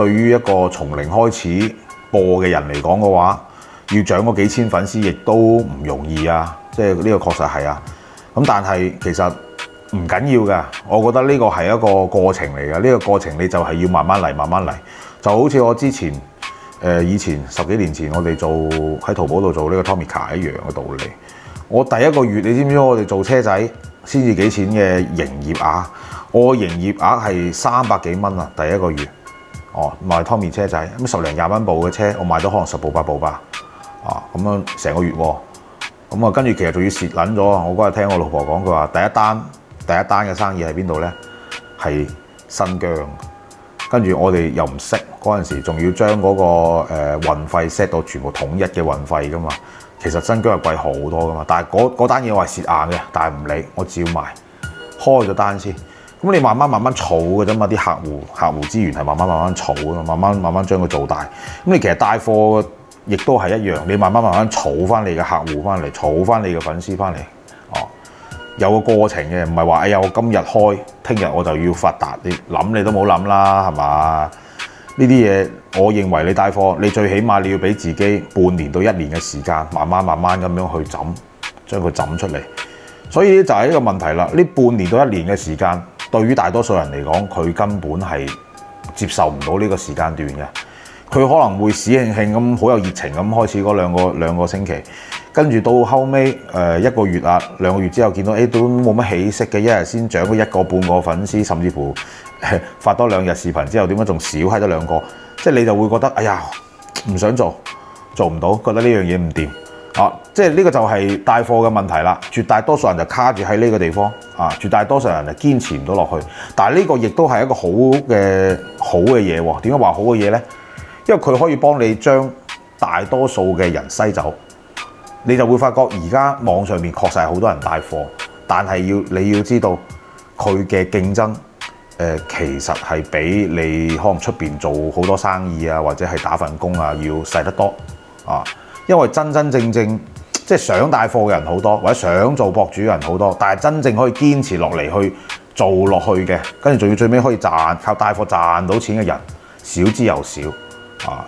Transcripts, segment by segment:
對於一個從零開始播嘅人嚟講嘅話，要漲嗰幾千粉絲亦都唔容易啊！即係呢個確實係啊。咁但係其實唔緊要㗎，我覺得呢個係一個過程嚟嘅。呢個過程你就係要慢慢嚟，慢慢嚟。就好似我之前以前10幾年前我哋做喺淘寶度做呢個 Tomica 一樣嘅道理。我第一個月你知唔知我哋做車仔先至幾錢嘅營業額？我營業額係300幾蚊啊！第一個月，賣 Tommy 車仔咁10零20蚊部嘅車，我賣到可能10部8部吧。咁樣成個月喎。咁啊，跟住其實仲要蝕撚咗啊！我嗰日聽我老婆講，佢話第一單嘅生意喺邊度咧？係新疆。跟住我哋又唔識嗰陣時，仲要將嗰個運費 set 到全部統一嘅運費噶嘛。其實新疆係貴好多噶嘛。但係嗰單嘢我係蝕硬嘅，但係唔理，我照賣，開咗單先。咁你慢慢儲嘅啫嘛，啲客戶資源係慢慢儲啊，慢慢將佢做大。咁你其實帶貨亦都係一樣，你慢慢儲翻你嘅客戶翻嚟，儲翻你嘅粉絲翻嚟。有個過程嘅，唔係話哎呀我今日開，聽日我就要發達。你諗你都冇諗啦，係嘛？呢啲嘢我認為你帶貨，你最起碼你要俾自己半年到1年嘅時間，慢慢咁樣去將佢抌出嚟。所以就係呢個問題啦。呢半年到1年嘅時間，對於大多數人嚟講，佢根本係接受唔到呢個時間段嘅。佢可能會喜慶慶咁好有熱情咁開始嗰兩個星期，跟住到後尾1個月啊2個月之後見到都冇乜起色嘅，一日先漲咗1個半個粉絲，甚至乎發多2日視頻之後點解仲少閪咗2個？即係你就會覺得哎呀唔想做唔到，覺得呢樣嘢唔掂啊！即係呢個就係帶貨嘅問題啦。絕大多數人就卡住喺呢個地方啊，絕大多數人就堅持唔到落去。但係呢個亦都係一個好嘅嘢喎。點解話好嘅嘢呢？因為佢可以幫你將大多數嘅人篩走，你就會發覺而家網上面確實係好多人帶貨，但係你要知道佢嘅競爭其實係比你可能出邊做好多生意啊，或者係打份工啊要細得多啊。因為真正即係想帶貨嘅人好多，或者想做博主嘅人好多，但係真正可以堅持落嚟去做落去嘅，跟住仲要最尾可以靠帶貨賺到錢嘅人少之又少。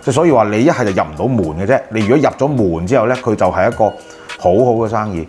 即係所以話你一係就入唔到門嘅啫。你如果入咗門之後咧，佢就係一個好好嘅生意。